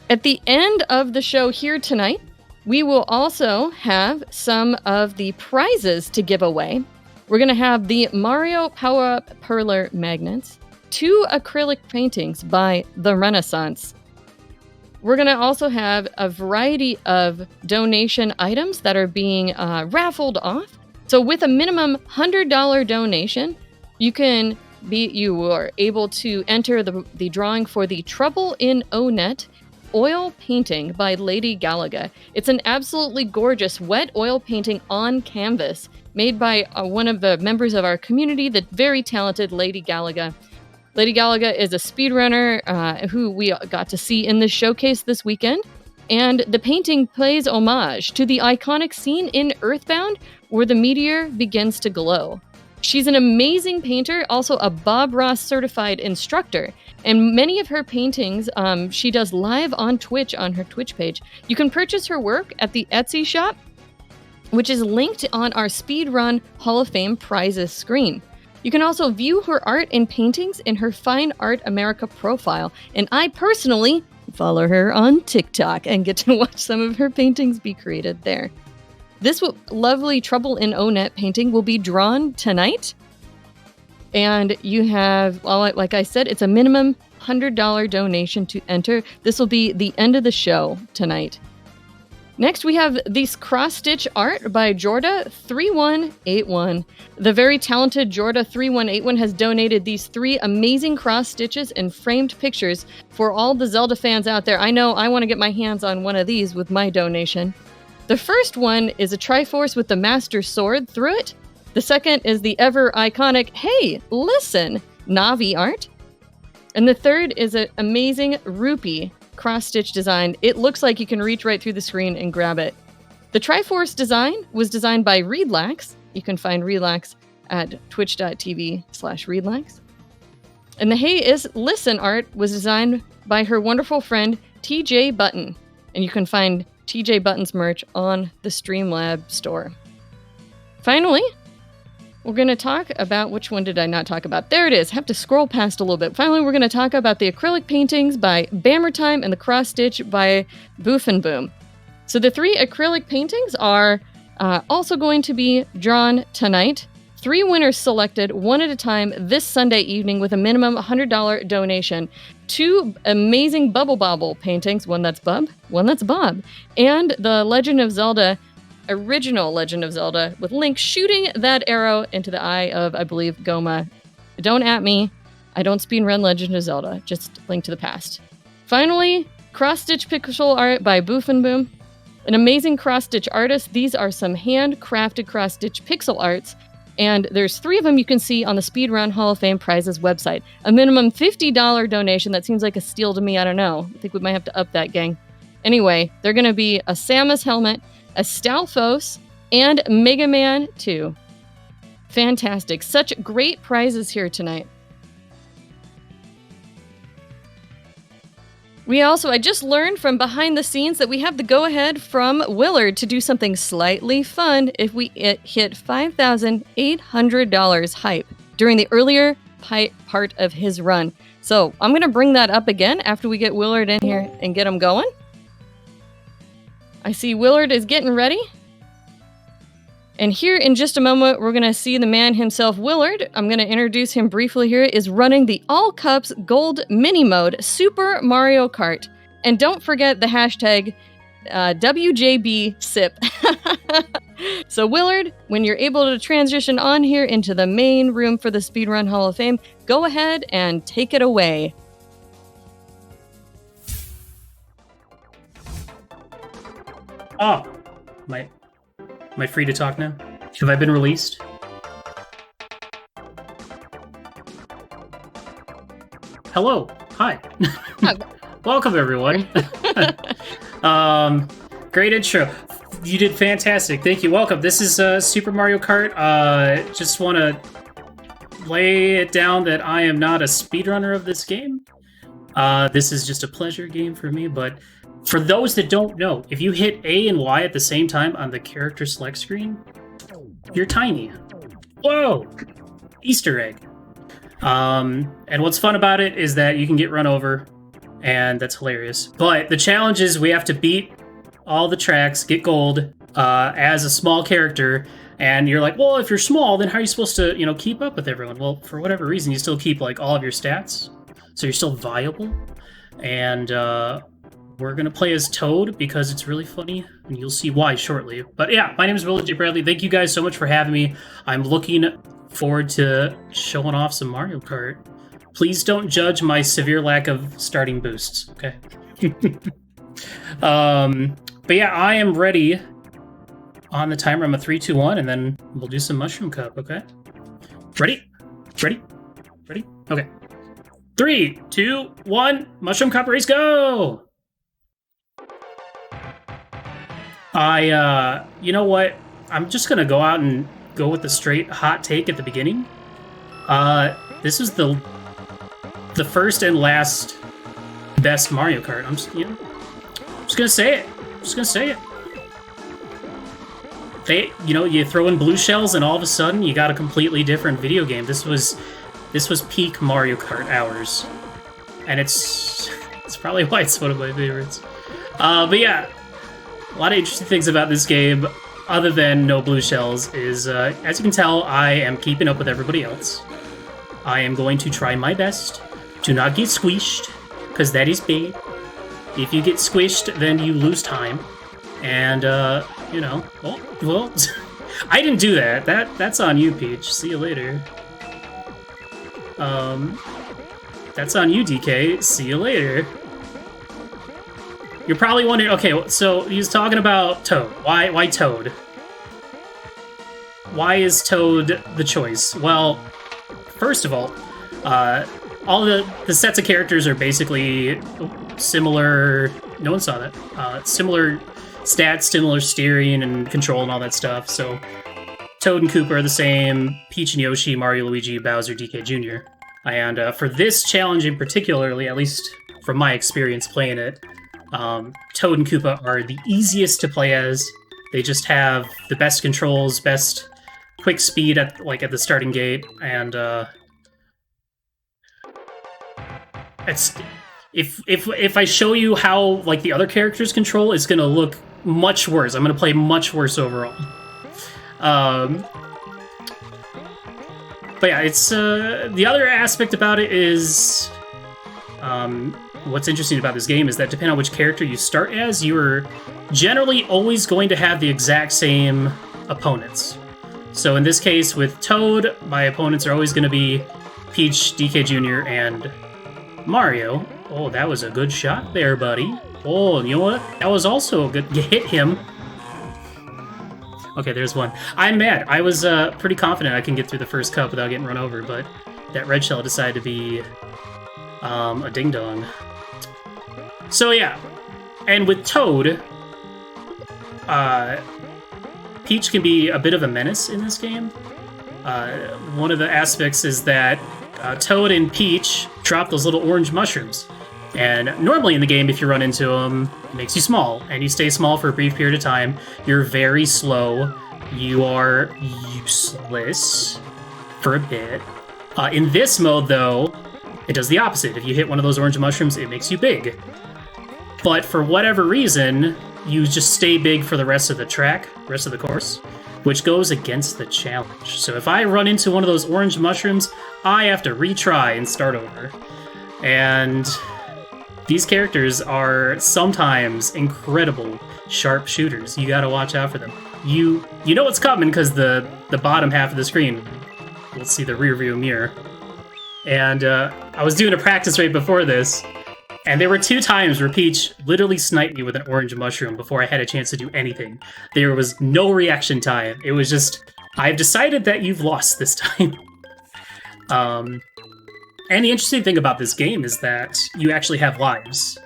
At the end of the show here tonight, we will also have some of the prizes to give away. We're going to have the Mario Power-Up Perler Magnets, 2 acrylic paintings by The Renaissance. We're going to also have a variety of donation items that are being raffled off. So with a minimum $100 donation, you are able to enter the drawing for the Trouble in O-Net oil painting by Lady Galaga. It's an absolutely gorgeous wet oil painting on canvas made by one of the members of our community, the very talented Lady Galaga. Lady Galaga is a speedrunner who we got to see in this showcase this weekend, and the painting plays homage to the iconic scene in Earthbound where the meteor begins to glow. She's an amazing painter, also a Bob Ross certified instructor, and many of her paintings she does live on Twitch on her Twitch page. You can purchase her work at the Etsy shop, which is linked on our Speedrun Hall of Fame prizes screen. You can also view her art and paintings in her Fine Art America profile, and I personally follow her on TikTok and get to watch some of her paintings be created there. This lovely Trouble in O-Net painting will be drawn tonight, and you have, well, like I said, it's a minimum $100 donation to enter. This will be the end of the show tonight. Next, we have this cross-stitch art by Jorda3181. The very talented Jorda3181 has donated these 3 amazing cross-stitches and framed pictures for all the Zelda fans out there. I know I want to get my hands on one of these with my donation. The first one is a Triforce with the Master Sword through it. The second is the ever-iconic, hey, listen, Navi art. And the third is an amazing rupee cross-stitch design. It looks like you can reach right through the screen and grab it. The Triforce design was designed by Readlax. You can find Readlax at twitch.tv/Readlax. And the Hey Is Listen art was designed by her wonderful friend TJ Button. And you can find TJ Button's merch on the Streamlab store. Finally, we're going to talk about, which one did I not talk about? There it is. Have to scroll past a little bit. Finally, we're going to talk about the acrylic paintings by Bammer Time and the cross stitch by Boof and Boom. So the 3 acrylic paintings are also going to be drawn tonight. 3 winners selected, one at a time, this Sunday evening with a minimum $100 donation. 2 amazing Bubble Bobble paintings, one that's Bub, one that's Bob, and the Legend of Zelda, original Legend of Zelda, with Link shooting that arrow into the eye of, I believe, Goma. Don't at me. I don't speedrun Legend of Zelda, just Link to the Past. Finally, cross-stitch pixel art by Boof and Boom. An amazing cross-stitch artist. These are some handcrafted cross-stitch pixel arts, and there's 3 of them you can see on the Speedrun Hall of Fame prizes website. A minimum $50 donation. That seems like a steal to me. I don't know. I think we might have to up that, gang. Anyway, they're going to be a Samus helmet, a Stalfos, and Mega Man 2. Fantastic. Such great prizes here tonight. I just learned from behind the scenes that we have the go-ahead from Willard to do something slightly fun if we hit $5,800 hype during the earlier part of his run. So I'm going to bring that up again after we get Willard in here and get him going. I see Willard is getting ready. And here in just a moment, we're going to see the man himself, Willard. I'm going to introduce him briefly here, is running the All Cups Gold Mini Mode Super Mario Kart. And don't forget the hashtag WJBSIP. So Willard, when you're able to transition on here into the main room for the Speedrun Hall of Fame, go ahead and take it away. Oh, am I free to talk now? Have I been released? Hello. Hi. Welcome, everyone. Great intro. You did fantastic. Thank you. Welcome. This is Super Mario Kart. Just want to lay it down that I am not a speedrunner of this game. This is just a pleasure game for me, but for those that don't know, if you hit A and Y at the same time on the character select screen, you're tiny. Whoa! Easter egg. And what's fun about it is that you can get run over and that's hilarious. But the challenge is we have to beat all the tracks, get gold as a small character. And you're like, well, if you're small, then how are you supposed to, keep up with everyone? Well, for whatever reason, you still keep like all of your stats, so you're still viable. And we're gonna play as Toad because it's really funny, and you'll see why shortly. But yeah, my name is WillardJBradley. Thank you guys so much for having me. I'm looking forward to showing off some Mario Kart. Please don't judge my severe lack of starting boosts, okay? But yeah, I am ready. On the timer, I'm a 3, 2, 1, and then we'll do some Mushroom Cup, okay? Ready? Ready? Ready? Okay. 3, 2, 1, Mushroom Cup race, go! You know what? I'm just gonna go out and go with the straight hot take at the beginning. This is the first and last best Mario Kart. I'm just gonna say it. Just gonna say it. You throw in blue shells and all of a sudden you got a completely different video game. This was peak Mario Kart hours, and it's probably why it's one of my favorites. But yeah, a lot of interesting things about this game, other than no blue shells, is as you can tell, I am keeping up with everybody else. I am going to try my best to not get squished, because that is bad. If you get squished, then you lose time. And, well, I didn't do that. That's on you, Peach. See you later. That's on you, DK. See you later. You're probably wondering, okay, so he's talking about Toad. Why Toad? Why is Toad the choice? Well, first of all the sets of characters are basically similar. No one saw that. Similar stats, similar steering and control and all that stuff. So Toad and Koopa are the same. Peach and Yoshi, Mario, Luigi, Bowser, DK Jr. And for this challenge in particularly, at least from my experience playing it, Toad and Koopa are the easiest to play as. They just have the best controls, best quick speed at the starting gate, and if I show you how the other characters control, it's gonna look much worse. I'm gonna play much worse overall. But yeah, it's the other aspect about it is what's interesting about this game is that depending on which character you start as, you're generally always going to have the exact same opponents. So in this case, with Toad, my opponents are always going to be Peach, DK Jr., and Mario. Oh, that was a good shot there, buddy. Oh, you know what? That was also a good... You hit him. Okay, there's one. I'm mad. I was pretty confident I can get through the first cup without getting run over, but that red shell decided to be a ding-dong. So yeah, and with Toad, Peach can be a bit of a menace in this game. One of the aspects is that Toad and Peach drop those little orange mushrooms. And normally in the game, if you run into them, it makes you small, and you stay small for a brief period of time. You're very slow. You are useless for a bit. In this mode, though, it does the opposite. If you hit one of those orange mushrooms, it makes you big. But for whatever reason, you just stay big for the rest of the track, rest of the course, which goes against the challenge. So if I run into one of those orange mushrooms, I have to retry and start over. And these characters are sometimes incredible sharp shooters. You gotta watch out for them. You know what's coming because the bottom half of the screen will see the rear view mirror. And I was doing a practice right before this, and there were 2 times where Peach literally sniped me with an orange mushroom before I had a chance to do anything. There was no reaction time. It was just, I've decided that you've lost this time. And the interesting thing about this game is that you actually have lives.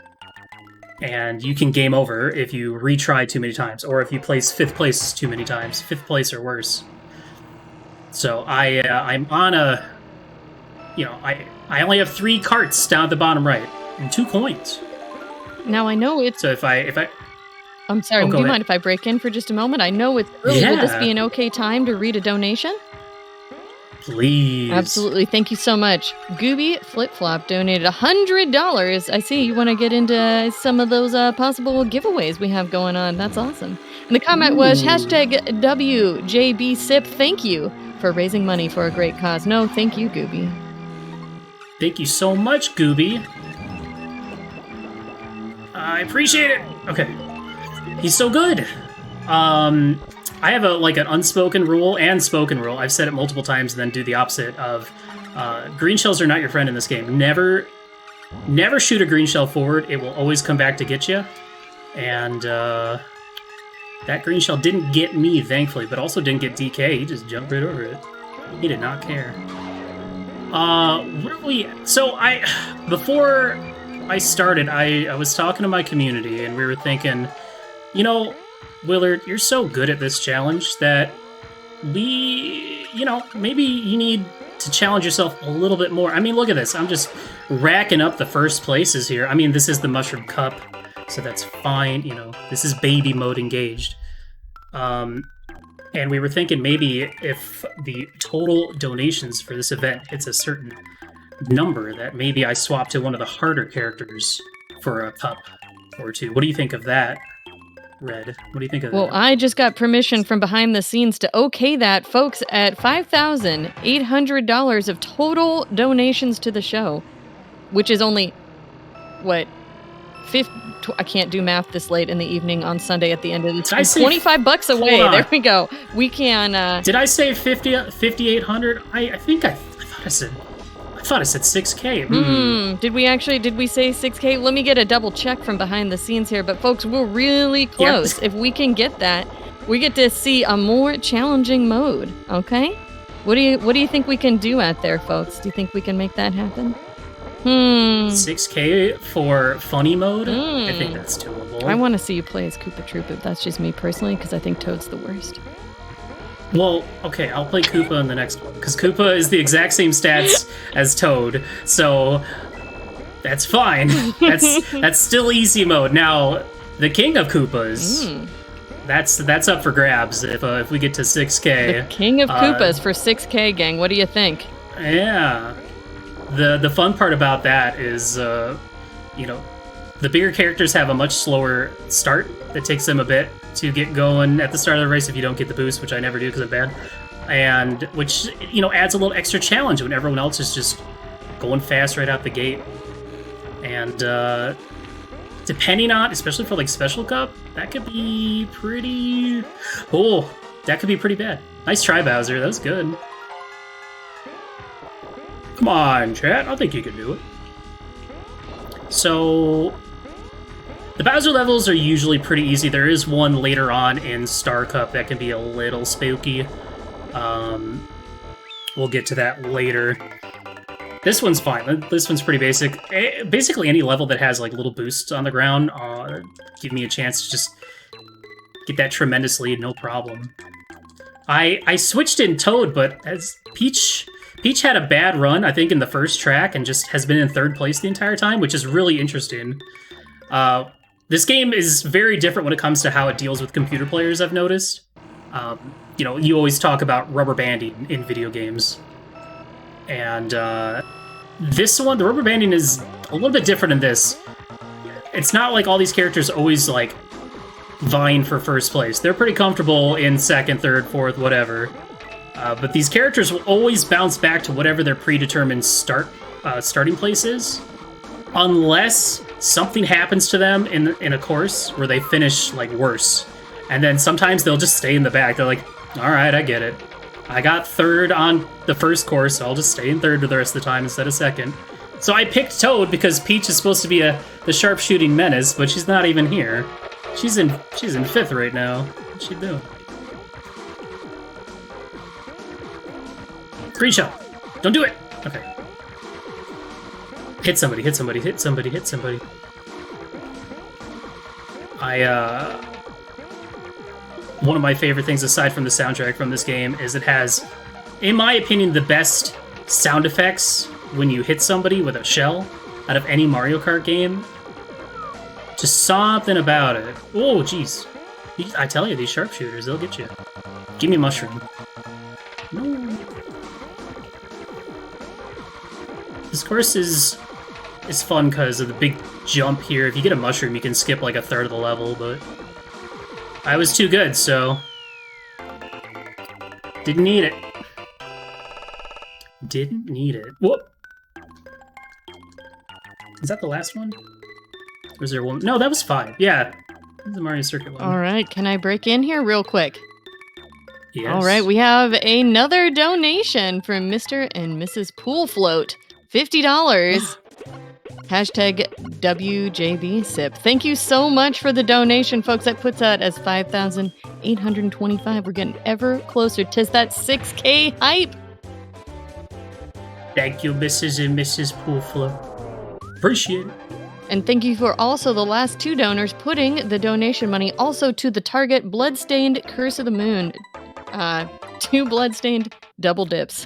And you can game over if you retry too many times, or if you place 5th place too many times. 5th place or worse. So I'm on a... I only have 3 carts down at the bottom right, and 2 coins. Now I know it's... So if I... I'm sorry, do you mind if I break in for just a moment? I know it's early. Yeah. Would this be an okay time to read a donation? Please. Absolutely. Thank you so much. Gooby Flip Flop donated $100. I see you want to get into some of those possible giveaways we have going on. That's awesome. And the comment was hashtag WJBSIP. Thank you for raising money for a great cause. No, thank you, Gooby. Thank you so much, Gooby. I appreciate it. Okay. He's so good. I have an unspoken rule and spoken rule. I've said it multiple times and then do the opposite of green shells are not your friend in this game. Never shoot a green shell forward. It will always come back to get you. And that green shell didn't get me, thankfully, but also didn't get DK. He just jumped right over it. He did not care. Before I started, I was talking to my community and we were thinking, you know, Willard, you're so good at this challenge that maybe you need to challenge yourself a little bit more. I mean, look at this. I'm just racking up the first places here. I mean, this is the Mushroom Cup, so that's fine. You know, this is baby mode engaged. And we were thinking maybe if the total donations for this event hits a certain number, that maybe I swap to one of the harder characters for a cup or two. What do you think of that? Red, what do you think of that? Well, I just got permission from behind the scenes to okay that, folks, at $5,800 of total donations to the show, which is only, I can't do math this late in the evening on Sunday at the end of the time. $25 away. There we go. We can... Did I say 5,800? I thought I said 6K. Did we say 6K? Let me get a double check from behind the scenes here. But folks, we're really close. Yep. If we can get that, we get to see a more challenging mode. Okay? What do you think we can do out there, folks? Do you think we can make that happen? 6K for funny mode? I think that's doable. I want to see you play as Koopa Troopa. That's just me personally, because I think Toad's the worst. Well, okay, I'll play Koopa in the next one, because Koopa is the exact same stats as Toad, so that's fine. That's still easy mode. Now, the King of Koopas, that's up for grabs if we get to 6K. The King of Koopas for 6K, gang. What do you think? Yeah. The fun part about that is, the bigger characters have a much slower start. It takes them a bit to get going at the start of the race if you don't get the boost, which I never do because I'm bad. And which, adds a little extra challenge when everyone else is just going fast right out the gate. And depending on, especially for Special Cup, that could be pretty... Oh, that could be pretty bad. Nice try, Bowser. That was good. Come on, chat. I think you can do it. So... the Bowser levels are usually pretty easy. There is one later on in Star Cup that can be a little spooky. We'll get to that later. This one's fine. This one's pretty basic. Basically, any level that has little boosts on the ground give me a chance to just get that tremendous lead, no problem. I switched in Toad, but as Peach had a bad run, I think, in the first track, and just has been in third place the entire time, which is really interesting. This game is very different when it comes to how it deals with computer players, I've noticed. You always talk about rubber banding in video games. And this one, the rubber banding is a little bit different in this. It's not like all these characters always, vying for first place. They're pretty comfortable in second, third, fourth, whatever. But these characters will always bounce back to whatever their predetermined starting place is. Unless something happens to them in a course where they finish worse, and then sometimes they'll just stay in the back. They're like, all right, I get it. I got third on the first course, so I'll just stay in third for the rest of the time instead of second. So I picked Toad because Peach is supposed to be the sharpshooting menace, but she's not even here. She's in fifth right now. What's she doing? Green shell. Don't do it. Okay. Hit somebody, hit somebody, hit somebody, hit somebody. One of my favorite things, aside from the soundtrack from this game, is it has, in my opinion, the best sound effects when you hit somebody with a shell out of any Mario Kart game. Just something about it. Oh, jeez. I tell you, these sharpshooters, they'll get you. Give me a mushroom. No. course is fun because of the big jump here. If you get a mushroom, you can skip like a third of the level, but I was too good, so didn't need it. Didn't need it. Whoop! Is that the last one? Or is there one? No, that was 5. Yeah, this is the Mario Circuit one. All right, can I break in here real quick? Yes. All right, we have another donation from Mr. and Mrs. Pool Float. $50. Hashtag WJBSIP. Thank you so much for the donation, folks. That puts out as 5,825. We're getting ever closer to that 6K hype. Thank you, Mrs. and Mrs. Poolflow. Appreciate it. And thank you for also the last 2 donors putting the donation money also to the target Bloodstained Curse of the Moon. 2 Bloodstained double dips.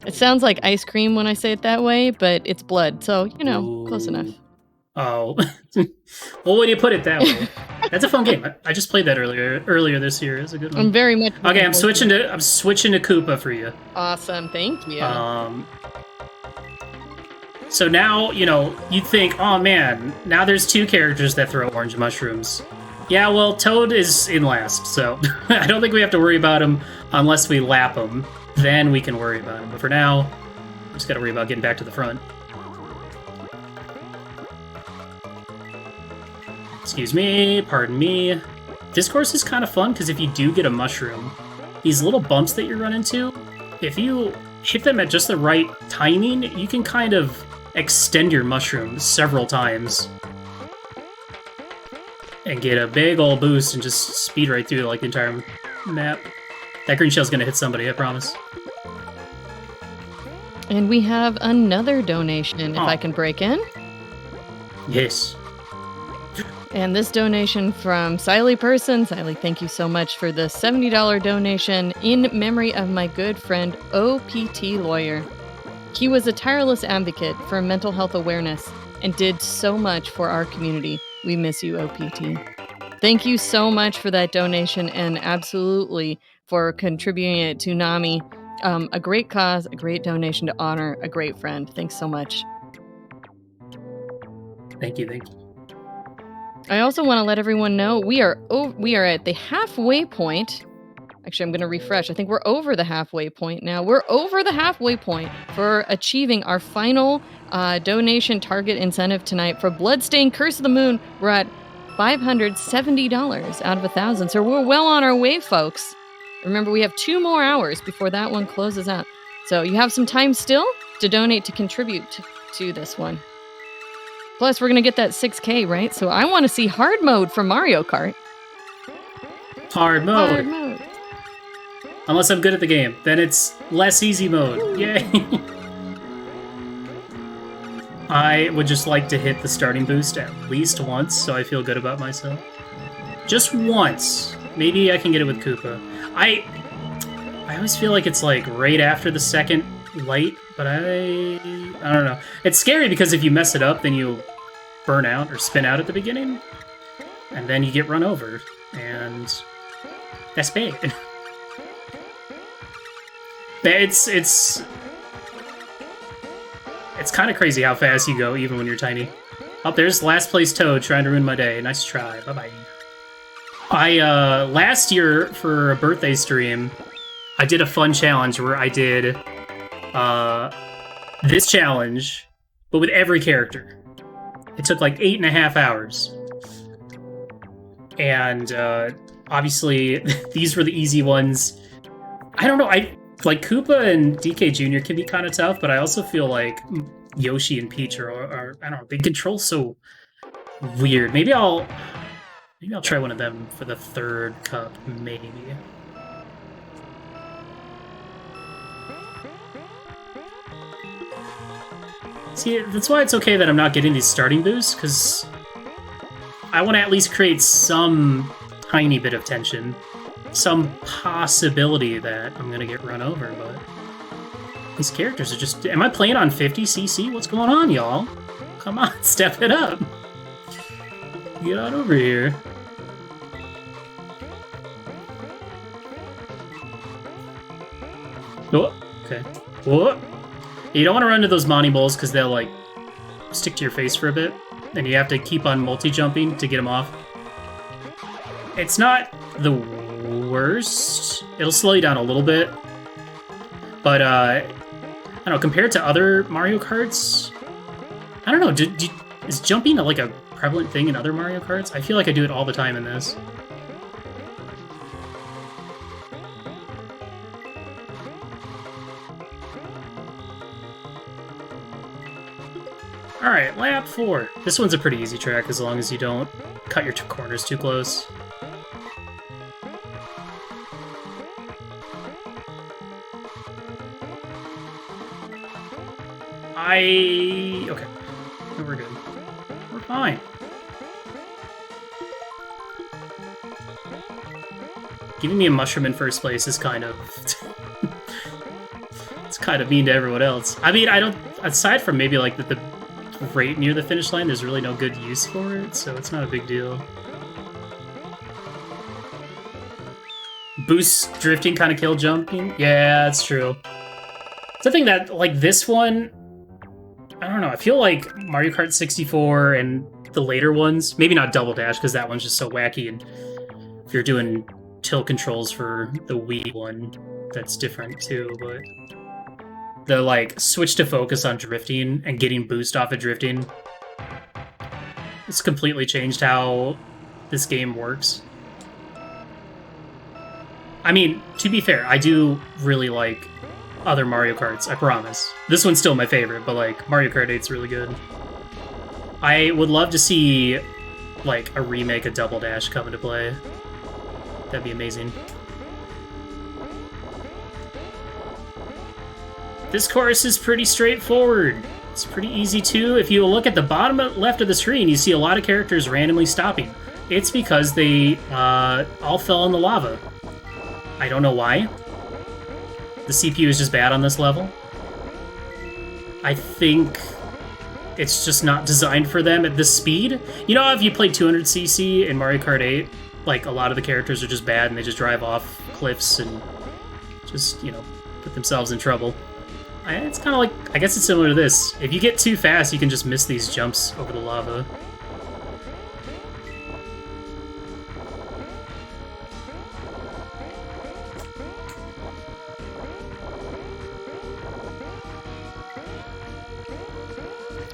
It sounds like ice cream when I say it that way, but it's blood, so, you know, Ooh. close enough. Oh. Well, when you put it that way. That's a fun game. I just played that earlier this year. It's a good one. I'm very much... Okay, I'm switching to Koopa for you. Awesome, thank you. So now, you know, you'd think, oh man, now there's 2 characters that throw orange mushrooms. Yeah, well, Toad is in last, so I don't think we have to worry about him unless we lap him. Then we can worry about him. But for now, we just gotta worry about getting back to the front. Excuse me, pardon me. This course is kind of fun because if you do get a mushroom, these little bumps that you run into, if you hit them at just the right timing, you can kind of extend your mushroom several times and get a big old boost and just speed right through like the entire map. That green shell's gonna hit somebody, I promise. And we have another donation, if I can break in. Yes. And this donation from Siley Person. Siley, thank you so much for the $70 donation in memory of my good friend OPT Lawyer. He was a tireless advocate for mental health awareness and did so much for our community. We miss you, OPT. Thank you so much for that donation and absolutely for contributing it to NAMI. A great cause, a great donation to honor a great friend. Thanks so much. Thank you. I also want to let everyone know we are at the halfway point. Actually, I'm going to refresh. I think we're over the halfway point now. We're over the halfway point for achieving our final donation target incentive tonight for Bloodstained Curse of the Moon. We're at $570 out of 1,000. So we're well on our way, folks. Remember, we have 2 more hours before that one closes out. So you have some time still to donate to contribute to this one. Plus, we're going to get that 6K, right? So I want to see hard mode for Mario Kart. Hard mode. Hard mode. Unless I'm good at the game. Then it's less easy mode. Yay! I would just like to hit the starting boost at least once, so I feel good about myself. Just once. Maybe I can get it with Koopa. I always feel like it's like right after the second light, but I don't know. It's scary because if you mess it up, then you burn out or spin out at the beginning, and then you get run over, and that's bad. It's kind of crazy how fast you go, even when you're tiny. Oh, there's last place Toad trying to ruin my day. Nice try. Bye-bye. Last year, for a birthday stream, I did a fun challenge where I did, this challenge, but with every character. It took like 8.5 hours. And, obviously, these were the easy ones. I don't know, like, Koopa and DK Jr. can be kind of tough, but I also feel like Yoshi and Peach are I don't know, they control so weird. Maybe I'll try one of them for the 3rd cup, maybe. See, that's why it's okay that I'm not getting these starting boosts, because I want to at least create some tiny bit of tension. Some possibility that I'm going to get run over, but these characters are just... Am I playing on 50cc? What's going on, y'all? Come on, step it up. Get on over here. Oh, okay. Whoa. You don't want to run into those Monty Moles because they'll, like, stick to your face for a bit. And you have to keep on multi-jumping to get them off. It's not the worst. It'll slow you down a little bit. But, I don't know, compared to other Mario Karts, I don't know, is jumping like a prevalent thing in other Mario Karts? I feel like I do it all the time in this. Alright, lap 4. This one's a pretty easy track as long as you don't cut your corners too close. Okay. We're good. We're fine. Giving me a mushroom in first place is kind of... it's kind of mean to everyone else. I mean, I don't... Aside from maybe, like, the right near the finish line, there's really no good use for it, so it's not a big deal. Boost drifting kind of kill jumping? Yeah, that's true. Something that, like, this one... I don't know, I feel like Mario Kart 64 and the later ones, maybe not Double Dash, because that one's just so wacky, and if you're doing tilt controls for the Wii one, that's different too, but the, like, switch to focus on drifting and getting boost off of drifting, it's completely changed how this game works. I mean, to be fair, I do really like other Mario Karts, I promise. This one's still my favorite, but, like, Mario Kart 8's really good. I would love to see, like, a remake of Double Dash come into play. That'd be amazing. This course is pretty straightforward. It's pretty easy, too. If you look at the bottom left of the screen, you see a lot of characters randomly stopping. It's because they all fell in the lava. I don't know why. The CPU is just bad on this level. I think it's just not designed for them at this speed. You know, if you play 200cc in Mario Kart 8, like, a lot of the characters are just bad and they just drive off cliffs and just, you know, put themselves in trouble. It's kind of like, I guess it's similar to this. If you get too fast, you can just miss these jumps over the lava.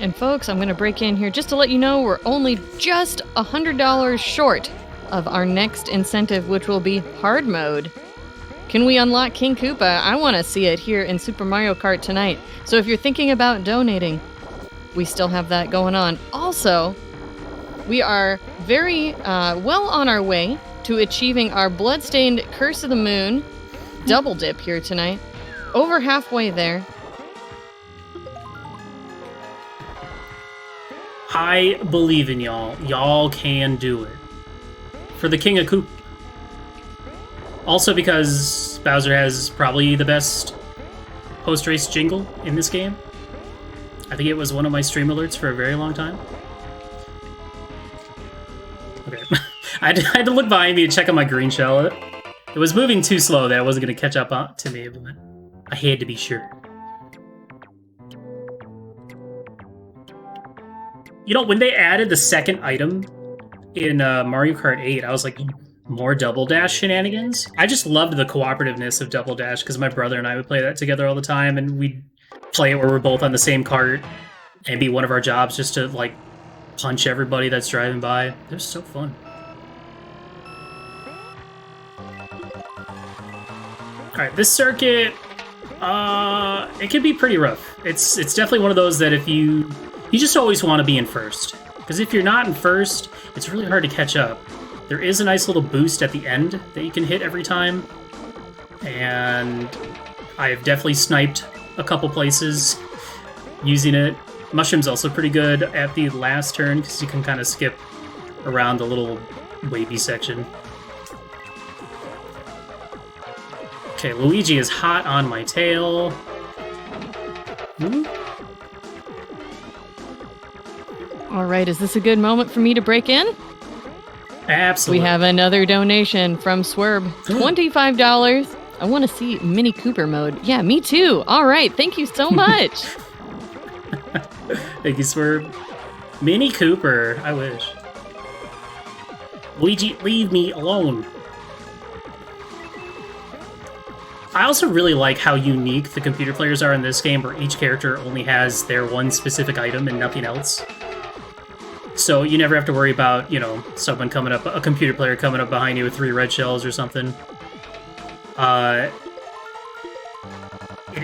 And folks, I'm going to break in here just to let you know we're only just $100 short of our next incentive, which will be hard mode. Can we unlock King Koopa? I want to see it here in Super Mario Kart tonight. So if you're thinking about donating, we still have that going on. Also, we are very well on our way to achieving our Bloodstained Curse of the Moon double dip here tonight. Over halfway there. I believe in y'all. Y'all can do it. For the King of Koopa. Also because Bowser has probably the best post-race jingle in this game. I think it was one of my stream alerts for a very long time. Okay. I had to look behind me and check on my green shell. It was moving too slow that it wasn't going to catch up to me, but I had to be sure. You know, when they added the second item in Mario Kart 8, I was like, more Double Dash shenanigans? I just loved the cooperativeness of Double Dash, because my brother and I would play that together all the time, and we'd play it where we're both on the same cart, and be one of our jobs just to, like, punch everybody that's driving by. It was so fun. Alright, this circuit, it can be pretty rough. It's definitely one of those that if you just always want to be in first. Because if you're not in first, it's really hard to catch up. There is a nice little boost at the end that you can hit every time. And I've definitely sniped a couple places using it. Mushroom's also pretty good at the last turn because you can kind of skip around the little wavy section. Okay, Luigi is hot on my tail. Ooh. All right, is this a good moment for me to break in? Absolutely. We have another donation from Swerb. $25 I want to see Mini Cooper mode. Yeah, me too. All right, thank you so much. Thank you, Swerve. Mini Cooper, I wish. Luigi, leave me alone. I also really like how unique the computer players are in this game, where each character only has their one specific item and nothing else. So you never have to worry about, you know, someone coming up, a computer player coming up behind you with 3 red shells or something. It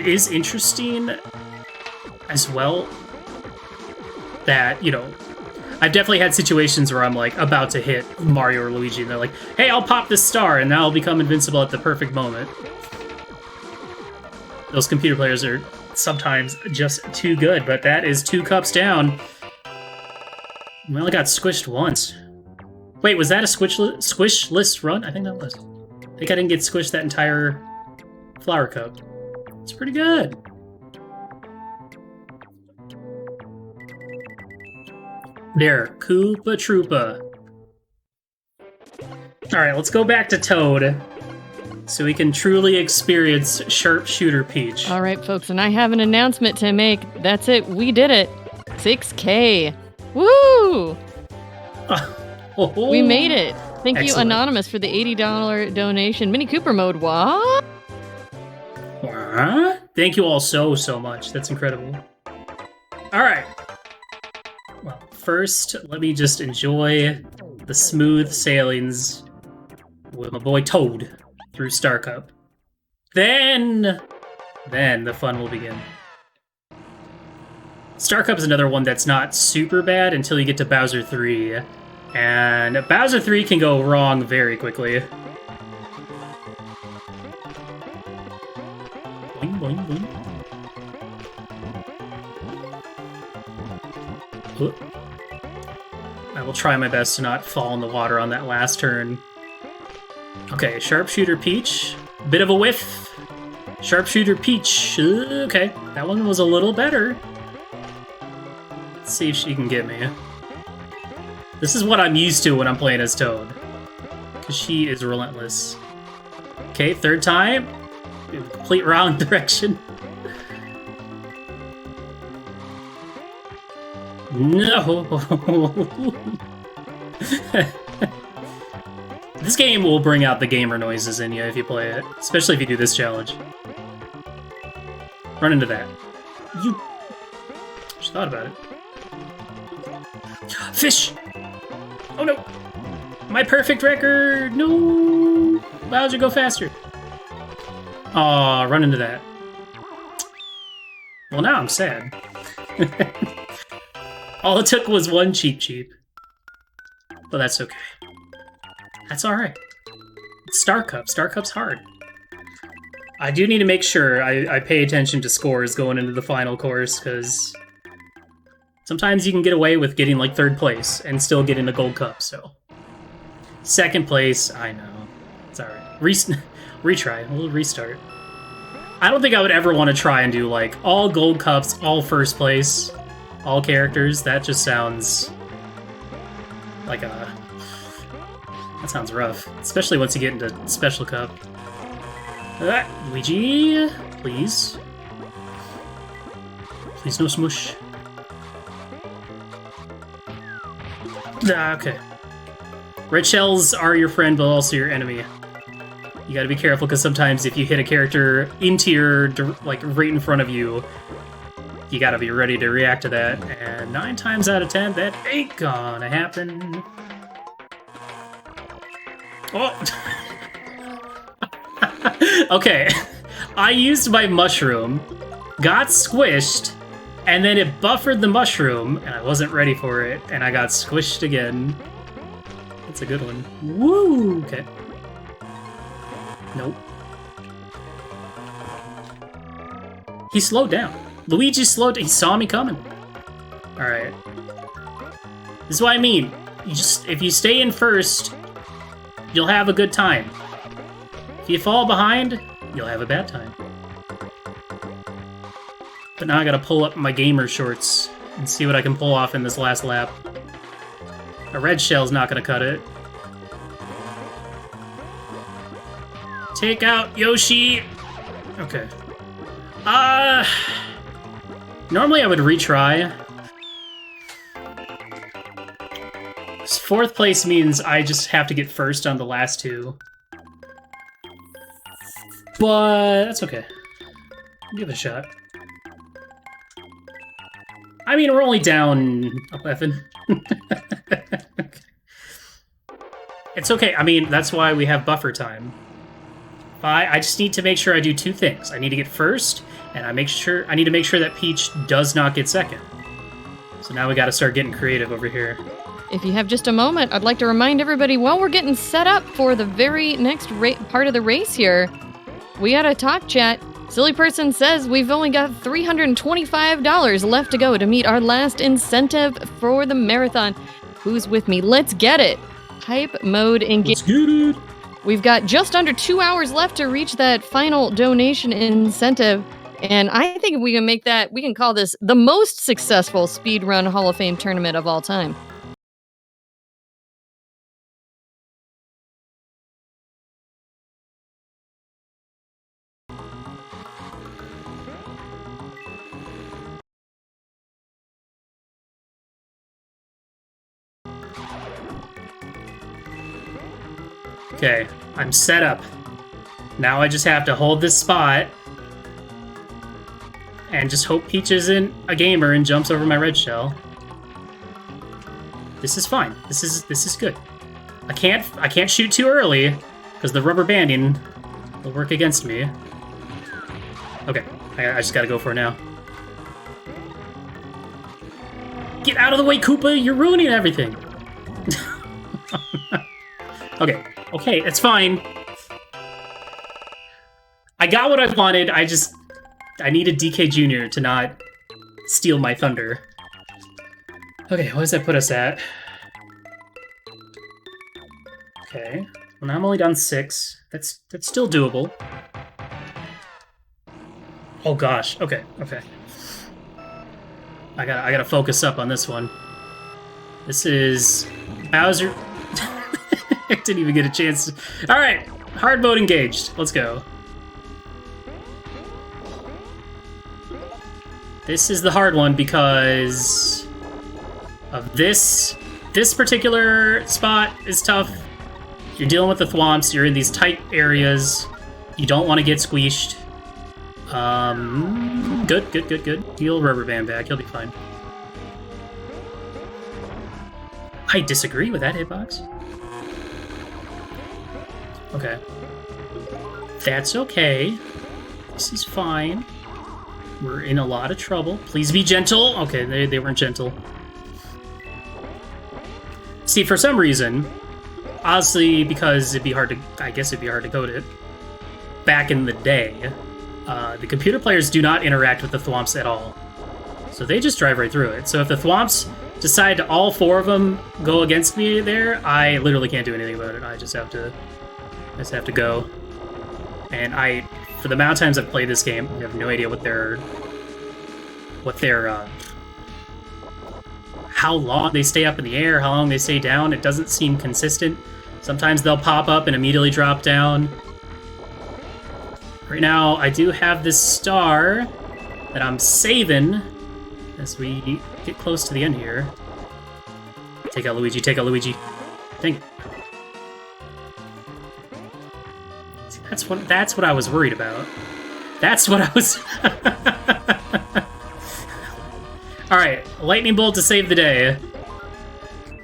is interesting as well that, you know, I've definitely had situations where I'm, like, about to hit Mario or Luigi, and they're like, hey, I'll pop this star, and now I'll become invincible at the perfect moment. Those computer players are sometimes just too good, but that is 2 cups down. We only got squished once. Wait, was that a squishless run? I think that was. I think I didn't get squished that entire flower cup. It's pretty good. There, Koopa Troopa. Alright, let's go back to Toad, so we can truly experience Sharpshooter Peach. All right, folks, and I have an announcement to make. That's it. We did it. 6K. Woo! We made it. Thank you, Anonymous, for the $80 donation. Mini Cooper mode, what? Thank you all so much. That's incredible. All right. Well, first, let me just enjoy the smooth sailings with my boy Toad through Star Cup. Then the fun will begin. Star Cup is another one that's not super bad until you get to Bowser 3. And Bowser 3 can go wrong very quickly. Boing, boing, boing. I will try my best to not fall in the water on that last turn. Okay, Sharpshooter Peach. Bit of a whiff. Sharpshooter Peach. Okay, that one was a little better. Let's see if she can get me. This is what I'm used to when I'm playing as Toad, because she is relentless. Okay, third time. Complete wrong direction. No! This game will bring out the gamer noises in you if you play it, especially if you do this challenge. Run into that. You just thought about it. Fish! Oh no! My perfect record! No! Bowser, go faster! Aw, run into that. Well, now I'm sad. All it took was one cheap. But that's okay. That's alright. It's Star Cup. Star Cup's hard. I do need to make sure I pay attention to scores going into the final course, because sometimes you can get away with getting, like, 3rd place and still getting a gold cup, so. 2nd place, I know. It's alright. Retry. We'll restart. I don't think I would ever want to try and do, like, all gold cups, all 1st place, all characters. That just sounds like a... That sounds rough. Especially once you get into Special Cup. Luigi, please. Please no smush. Okay. Red shells are your friend, but also your enemy. You gotta be careful, because sometimes if you hit a character into your, like, right in front of you, you gotta be ready to react to that. And 9 times out of 10, that ain't gonna happen. Oh! Okay. I used my mushroom, got squished, and then it buffered the mushroom, and I wasn't ready for it, and I got squished again. That's a good one. Woo! Okay. Nope. He slowed down. Luigi slowed down. He saw me coming. Alright. This is what I mean. You just, if you stay in first, you'll have a good time. If you fall behind, you'll have a bad time. But now I gotta pull up my gamer shorts and see what I can pull off in this last lap. A red shell's not gonna cut it. Take out Yoshi! Okay. Normally I would retry. 4th place means I just have to get first on the last 2. But that's okay. Give it a shot. I mean, we're only down 11. It's okay. I mean, that's why we have buffer time. I just need to make sure I do 2 things. I need to get first, and I need to make sure that Peach does not get second. So now we got to start getting creative over here. If you have just a moment, I'd like to remind everybody while we're getting set up for the very next part of the race here, we got a talk chat. Silly Person says we've only got $325 left to go to meet our last incentive for the marathon. Who's with me? Let's get it. Hype mode engage. Let's get it. We've got just under 2 hours left to reach that final donation incentive. And I think we can call this the most successful speedrun Hall of Fame tournament of all time. Okay, I'm set up. Now I just have to hold this spot and just hope Peach isn't a gamer and jumps over my red shell. This is fine. This is good. I can't shoot too early because the rubber banding will work against me. Okay, I just gotta go for it now. Get out of the way, Koopa! You're ruining everything. Okay, it's fine. I got what I wanted. I needed DK Jr. to not steal my thunder. Okay, what does that put us at? Okay, well now I'm only down 6. That's still doable. Oh gosh, okay. I gotta focus up on this one. This is Bowser. I didn't even get a chance to... Alright, hard mode engaged. Let's go. This is the hard one because of this. This particular spot is tough. You're dealing with the thwomps, you're in these tight areas. You don't want to get squeezed. Good. Heal Rubber Band back, he'll be fine. I disagree with that hitbox. Okay. That's okay. This is fine. We're in a lot of trouble. Please be gentle. Okay, they weren't gentle. See, for some reason, honestly, because it'd be hard to code it, back in the day, the computer players do not interact with the thwomps at all. So they just drive right through it. So if the thwomps decide to all 4 of them go against me there, I literally can't do anything about it. I just have to go. And for the amount of times I've played this game, I have no idea how long they stay up in the air, how long they stay down. It doesn't seem consistent. Sometimes they'll pop up and immediately drop down. Right now, I do have this star that I'm saving as we get close to the end here. Take out Luigi, Dang it. That's what I was worried about. That's what I was... Alright, lightning bolt to save the day.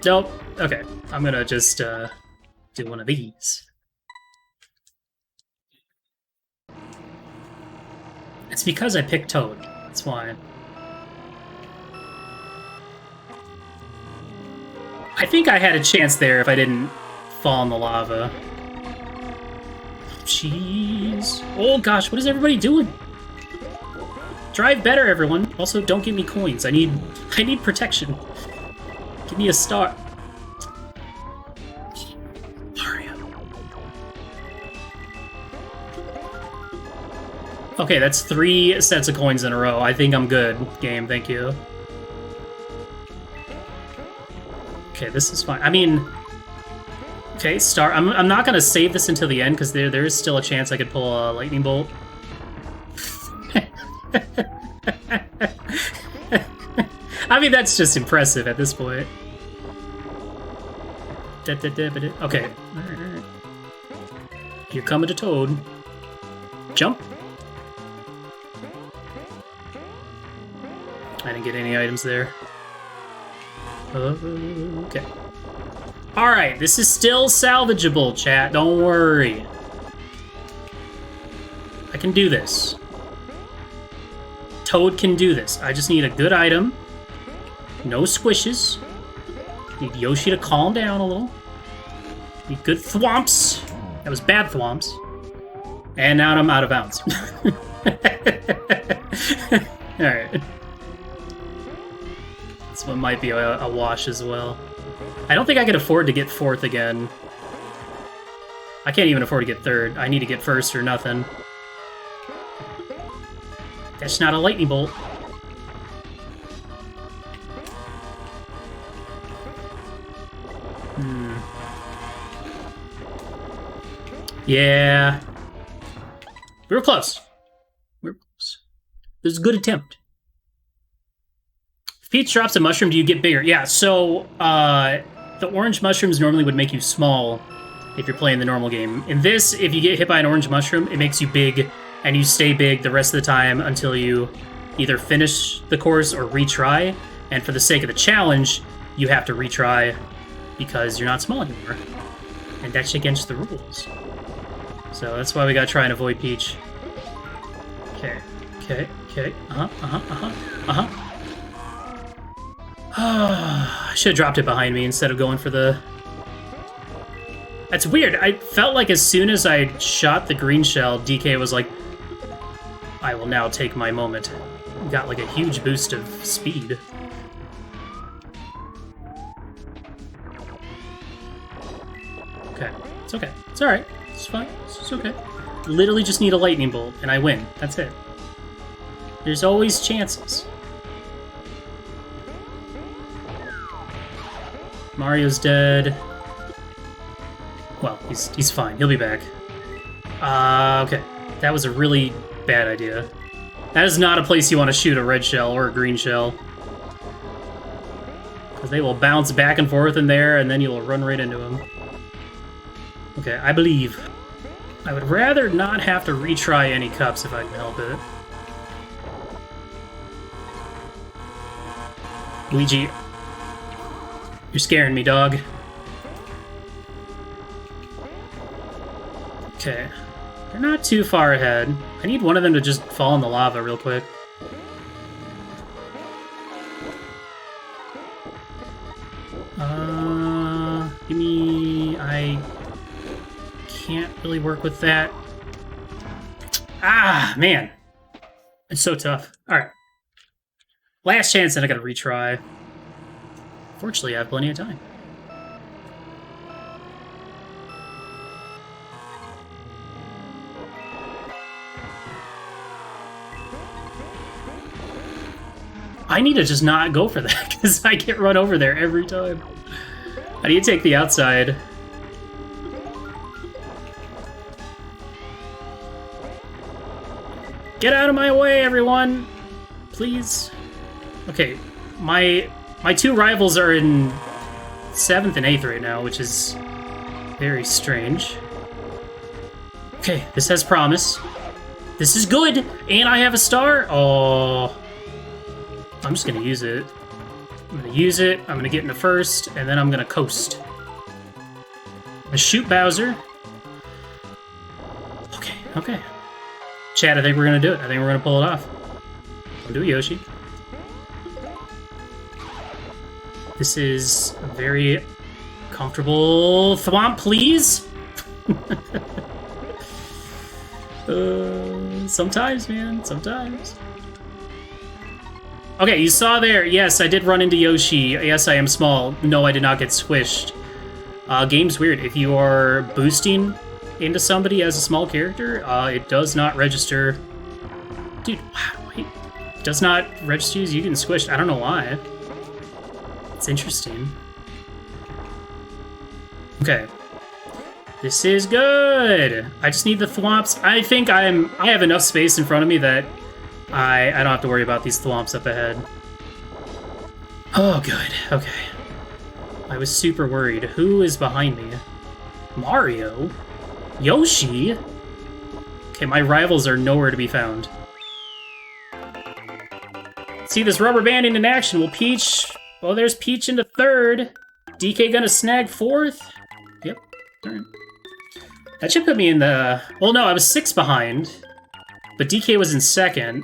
Nope. Okay, I'm gonna just do one of these. It's because I picked Toad. That's why. I think I had a chance there if I didn't fall in the lava. Jeez. Oh gosh, what is everybody doing? Drive better, everyone. Also, don't give me coins. I need protection. Give me a star. Mario. Okay, that's 3 sets of coins in a row. I think I'm good. Game, thank you. Okay, this is fine. I mean, Okay, star. I'm not gonna save this until the end because there is still a chance I could pull a lightning bolt. I mean, that's just impressive at this point. Okay. Alright. Here coming to Toad. Jump. I didn't get any items there. Okay. Alright, this is still salvageable, chat. Don't worry. I can do this. Toad can do this. I just need a good item. No squishes. Need Yoshi to calm down a little. Need good thwomps. That was bad thwomps. And now I'm out of bounds. Alright. This one might be a wash as well. I don't think I can afford to get fourth again. I can't even afford to get third. I need to get first or nothing. That's not a lightning bolt. Yeah. We were close. We were close. It was a good attempt. If Peach drops a mushroom, do you get bigger? Yeah, so the orange mushrooms normally would make you small if you're playing the normal game. In this, if you get hit by an orange mushroom, it makes you big, and you stay big the rest of the time until you either finish the course or retry. And for the sake of the challenge, you have to retry because you're not small anymore. And that's against the rules. So that's why we gotta try and avoid Peach. Okay, okay, okay. I should have dropped it behind me instead of going for the... That's weird. I felt like as soon as I shot the green shell, DK was like, I will now take my moment. Got like a huge boost of speed. Okay, it's okay. It's alright. It's fine. It's okay. Literally just need a lightning bolt and I win. That's it. There's always chances. Mario's dead. Well, he's fine. He'll be back. Okay. That was a really bad idea. That is not a place you want to shoot a red shell or a green shell. Because they will bounce back and forth in there, and then you'll run right into them. Okay, I believe. I would rather not have to retry any cups if I can help it. Luigi, you're scaring me, dog. Okay. They're not too far ahead. I need one of them to just fall in the lava real quick. Give me... I can't really work with that. Ah, man. It's so tough. Alright. Last chance, and I gotta retry. Fortunately, I have plenty of time. I need to just not go for that, because I get run over there every time. I need to take the outside. Get out of my way, everyone! Please. Okay, my two rivals are in 7th and 8th right now, which is very strange. Okay, this has promise. This is good! And I have a star! Oh... I'm just gonna use it. I'm gonna use it, I'm gonna get into first, and then I'm gonna coast. I'm gonna shoot Bowser. Okay, okay. Chad, I think we're gonna do it. I think we're gonna pull it off. Don't do it, Yoshi. This is a very comfortable thwomp, please. Sometimes, man, sometimes. Okay, you saw there. Yes, I did run into Yoshi. Yes, I am small. No, I did not get squished. Game's weird. If you are boosting into somebody as a small character, it does not register. Dude, wow, wait. It does not register as you getting squished. I don't know why. It's interesting. Okay. This is good. I just need the thwomps. I think I have enough space in front of me that I don't have to worry about these thwomps up ahead. Oh, good. Okay. I was super worried. Who is behind me? Mario? Yoshi? Okay, my rivals are nowhere to be found. See this rubber banding in action. Will Peach... Oh, there's Peach into third. DK gonna snag fourth? Yep. Alright. That should put me in the... Well, no, I was 6 behind. But DK was in second.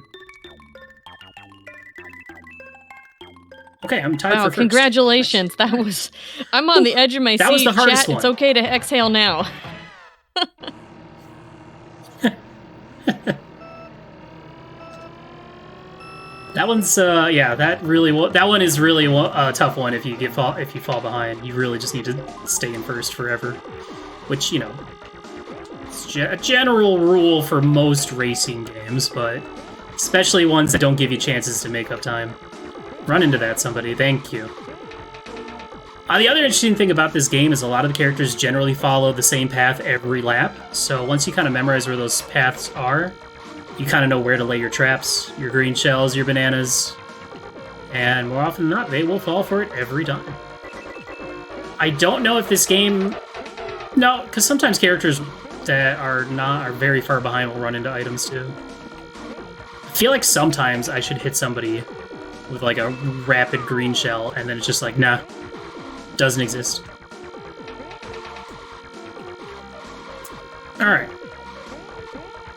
Okay, I'm tied for first. Congratulations. That was... I'm on the edge of my seat. That was the hardest Chat, one. It's okay to exhale now. That one's yeah. That one is really a tough one. If you fall behind, you really just need to stay in first forever. Which, you know, it's a general rule for most racing games, but especially ones that don't give you chances to make up time. Run into that, somebody. Thank you. The other interesting thing about this game is a lot of the characters generally follow the same path every lap. So once you kind of memorize where those paths are, you kind of know where to lay your traps, your green shells, your bananas, and more often than not, they will fall for it every time. I don't know if this game... No, because sometimes characters that are very far behind will run into items too. I feel like sometimes I should hit somebody with like a rapid green shell, and then it's just like, nah, doesn't exist. Alright.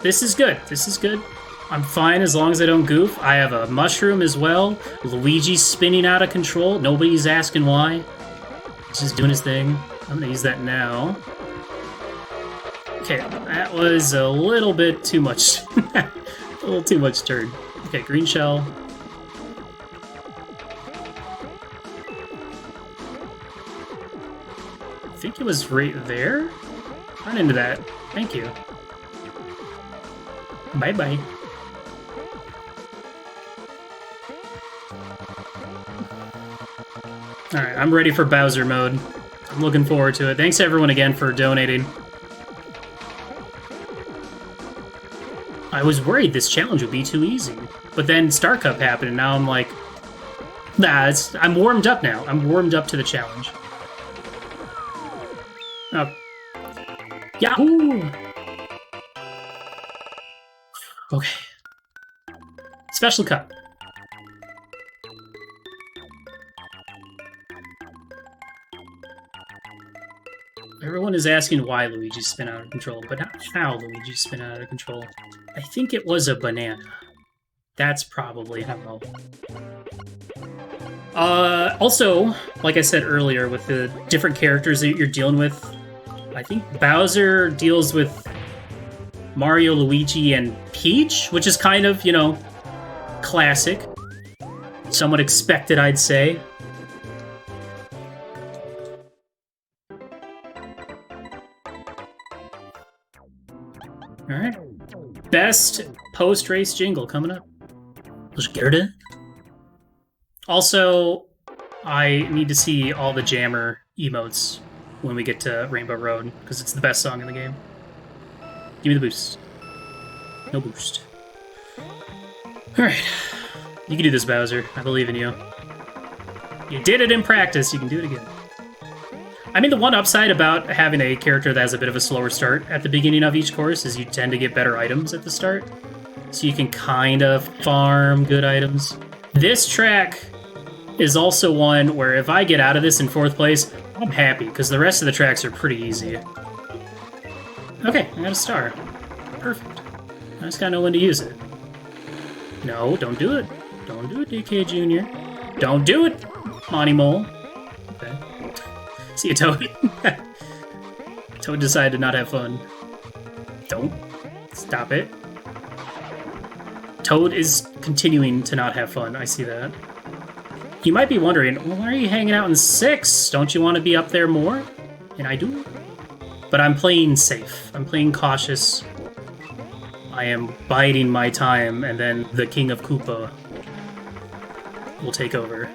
This is good. This is good. I'm fine as long as I don't goof. I have a mushroom as well. Luigi's spinning out of control. Nobody's asking why. He's just doing his thing. I'm gonna use that now. Okay, that was a little bit too much. A little too much turn. Okay, green shell. I think it was right there. Run into that. Thank you. Bye-bye. Alright, I'm ready for Bowser mode. I'm looking forward to it. Thanks everyone again for donating. I was worried this challenge would be too easy. But then Star Cup happened, and now I'm like... Nah, I'm warmed up now. I'm warmed up to the challenge. Oh. Yahoo! Okay. Special Cup. Everyone is asking why Luigi spin out of control, but not how Luigi spin out of control. I think it was a banana. That's probably how. Also, like I said earlier, with the different characters that you're dealing with, I think Bowser deals with Mario, Luigi, and Peach, which is kind of, you know, classic. Somewhat expected, I'd say. Alright. Best post-race jingle coming up. Let's get it. Also, I need to see all the Jammer emotes when we get to Rainbow Road, because it's the best song in the game. Give me the boost. No boost. Alright. You can do this, Bowser. I believe in you. You did it in practice, you can do it again. I mean, the one upside about having a character that has a bit of a slower start at the beginning of each course is you tend to get better items at the start. So you can kind of farm good items. This track is also one where if I get out of this in 4th place, I'm happy, because the rest of the tracks are pretty easy. Okay, I got a star. Perfect. I just gotta know when to use it. No, don't do it. Don't do it, DK Jr. Don't do it, Monty Mole. Okay. See you, Toad. Toad decided to not have fun. Don't. Stop it. Toad is continuing to not have fun. I see that. You might be wondering, well, why are you hanging out in 6th? Don't you want to be up there more? And I do. But I'm playing safe. I'm playing cautious. I am biding my time, and then the King of Koopa will take over.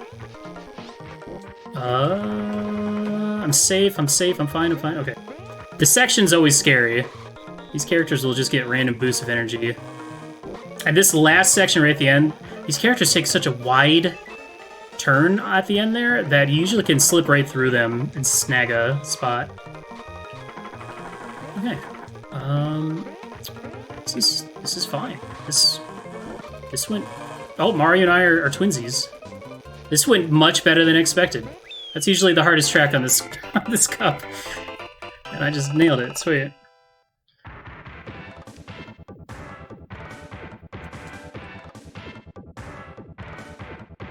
I'm safe, I'm fine. Okay. The section's always scary. These characters will just get random boosts of energy. And this last section right at the end, these characters take such a wide turn at the end there that you usually can slip right through them and snag a spot. Okay. This is fine. This went... Oh, Mario and I are twinsies. This went much better than expected. That's usually the hardest track on this on this cup. And I just nailed it. Sweet.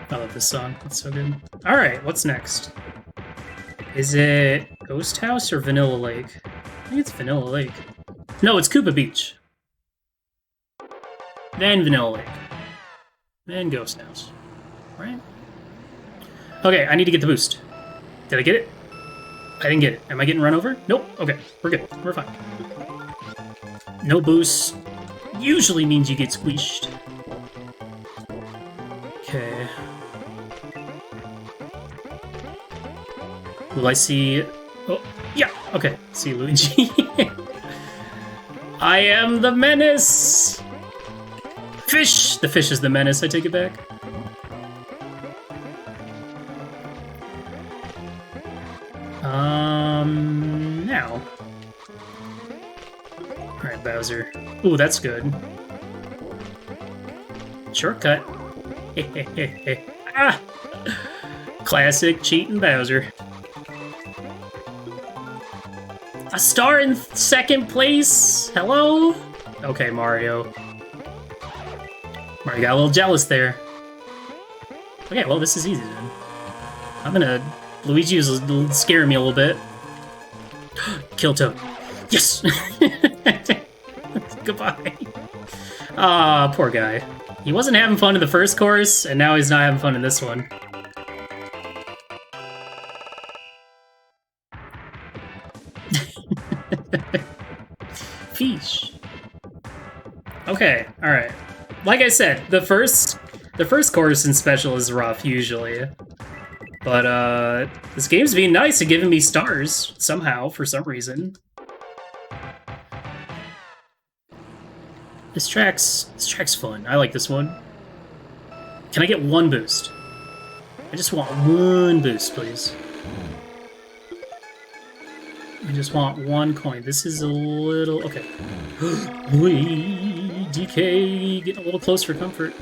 I love this song. It's so good. Alright, what's next? Is it Ghost House or Vanilla Lake? I think it's Vanilla Lake. No, it's Koopa Beach. Then Vanilla Lake. Then Ghost House. Right? Okay, I need to get the boost. Did I get it? I didn't get it. Am I getting run over? Nope. Okay, we're good. We're fine. No boost usually means you get squished. Okay. Will I see... Oh, yeah! Okay, see Luigi. I am the menace! Fish! The fish is the menace, I take it back. Now. Alright, Bowser. Ooh, that's good. Shortcut. Ah! Classic cheating Bowser. A star in second place? Hello? Okay, Mario. Mario got a little jealous there. Okay, well, this is easy then. I'm gonna... Luigi is scaring me a little bit. Kill Toad. Yes! Goodbye. Ah, poor guy. He wasn't having fun in the first course, and now he's not having fun in this one. Fish. Okay, alright. Like I said, the first course in Special is rough, usually. But, this game's being nice and giving me stars, somehow, for some reason. This track's fun. I like this one. Can I get one boost? I just want one boost, please. I just want one coin. This is a little... Okay. DK, getting a little close for comfort.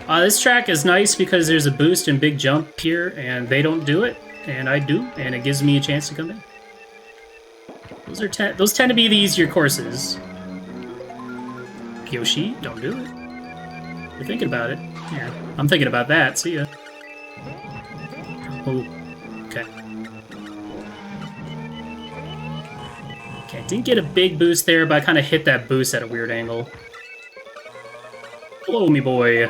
This track is nice because there's a boost and big jump here, and they don't do it, and I do, and it gives me a chance to come in. Those tend to be the easier courses. Yoshi, don't do it. You're thinking about it. Here, I'm thinking about that. See ya. Oh, okay. Okay, didn't get a big boost there, but I kind of hit that boost at a weird angle. Hello, me boy.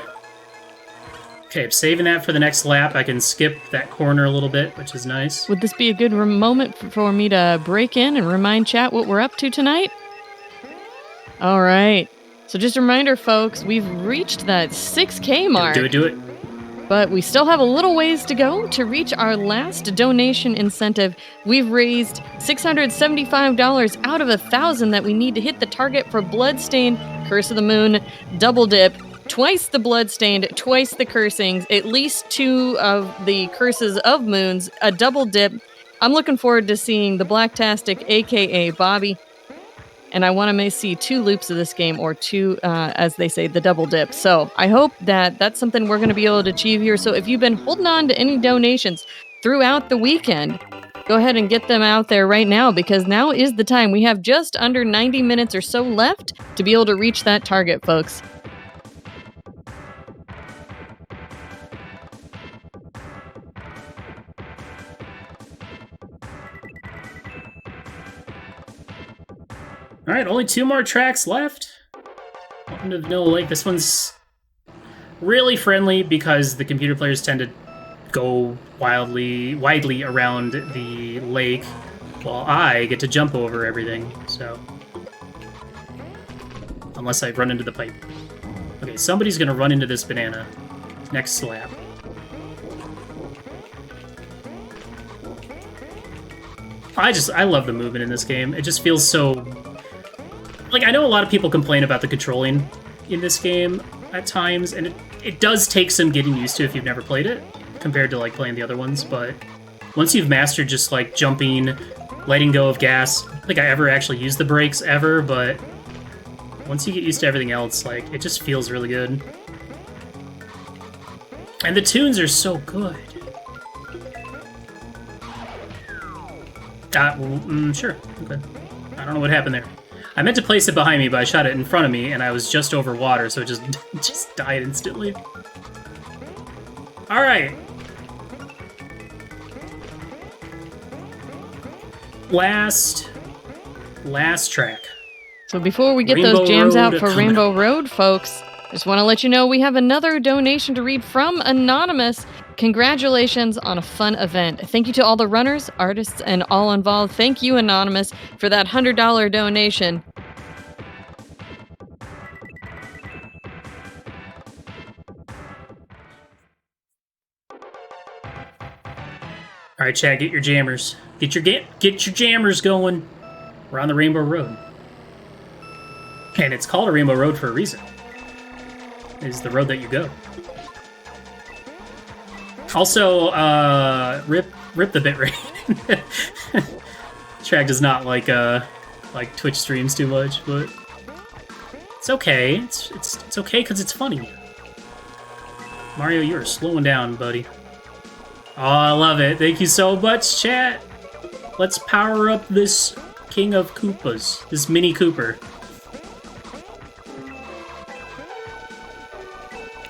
Okay, I'm saving that for the next lap. I can skip that corner a little bit, which is nice. Would this be a good moment for me to break in and remind chat what we're up to tonight? All right. So just a reminder, folks, we've reached that 6K mark. Do it. But we still have a little ways to go to reach our last donation incentive. We've raised $675 out of 1,000 that we need to hit the target for Bloodstained, Curse of the Moon, Double Dip, twice the Bloodstained, twice the Cursings, at least 2 of the Curses of Moons, a Double Dip. I'm looking forward to seeing the Blacktastic, a.k.a. Bobby. And I want to see 2 loops of this game, or 2, as they say, the Double Dip. So I hope that that's something we're going to be able to achieve here. So if you've been holding on to any donations throughout the weekend, go ahead and get them out there right now, because now is the time. We have just under 90 minutes or so left to be able to reach that target, folks. Alright, only 2 more tracks left. Welcome to Vanilla Lake. This one's really friendly because the computer players tend to go widely around the lake, while I get to jump over everything, so... Unless I run into the pipe. Okay, somebody's gonna run into this banana. Next slab. I love the movement in this game. It just feels so... Like, I know a lot of people complain about the controlling in this game at times, and it does take some getting used to if you've never played it, compared to, like, playing the other ones, but once you've mastered just, like, jumping, letting go of gas, I don't think I ever actually used the brakes ever, but once you get used to everything else, like, it just feels really good. And the tunes are so good. Sure. Okay. I don't know what happened there. I meant to place it behind me, but I shot it in front of me, and I was just over water, so it just died instantly. Alright. Last track. So before we get Rainbow those jams Road out for coming Rainbow up. Road, folks, just want to let you know we have another donation to read from Anonymous. Congratulations on a fun event. Thank you to all the runners, artists, and all involved. Thank you, Anonymous, for that $100 donation. All right, Chad, get your jammers. Get your jammers going. We're on the Rainbow Road, and it's called a Rainbow Road for a reason. It's the road that you go. Also, rip the bitrate. Track does not like Twitch streams too much, but it's okay. It's okay because it's funny. Mario, you are slowing down, buddy. Oh, I love it. Thank you so much, chat. Let's power up this King of Koopas, this Mini Cooper.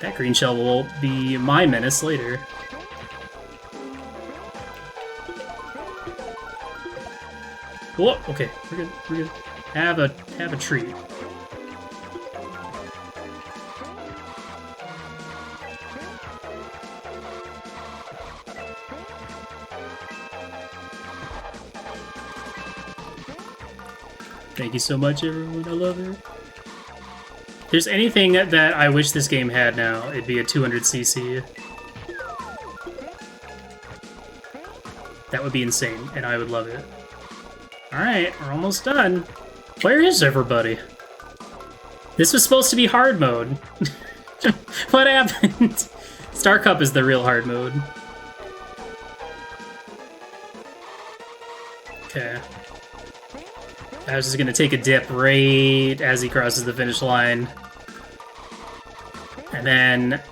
That green shell will be my menace later. Whoa, okay, we're good, we're good. Have a treat. Thank you so much, everyone. I love it. If there's anything that I wish this game had now, it'd be a 200cc. That would be insane, and I would love it. Alright, we're almost done. Where is everybody? This was supposed to be hard mode. What happened? Star Cup is the real hard mode. Okay. I was just gonna take a dip right as he crosses the finish line. And then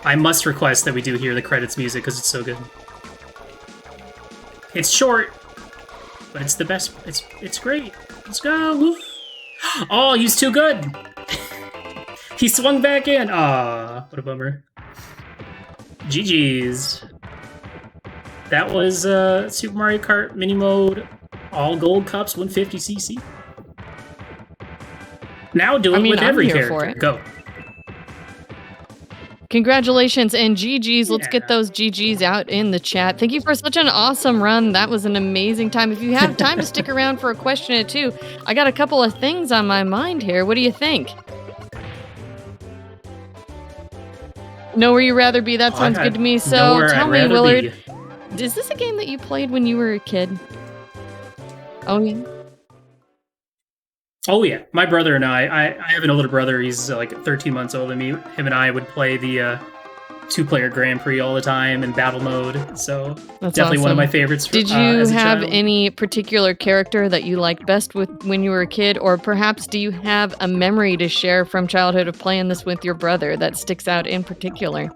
I must request that we do hear the credits music because it's so good. It's short, but it's the best. It's great. Let's go. Oh, he's too good. He swung back in. Aw, what a bummer. GG's. That was Super Mario Kart Mini Mode. All gold cups, 150cc. Now do it with every character. Go. Congratulations and GG's. Let's get those GG's out in the chat. Thank you for such an awesome run. That was an amazing time. If you have time to stick around for a question or two, I got a couple of things on my mind here. What do you think? Know where you rather be. That sounds good to me. So tell me, Willard, is this a game that you played when you were a kid? Oh, yeah. Oh, yeah. My brother and I have an older brother. He's like 13 months older than me. Him and I would play the two-player Grand Prix all the time in battle mode. So that's definitely awesome. One of my favorites. Did you have any particular character that you liked best when you were a kid? Or perhaps do you have a memory to share from childhood of playing this with your brother that sticks out in particular?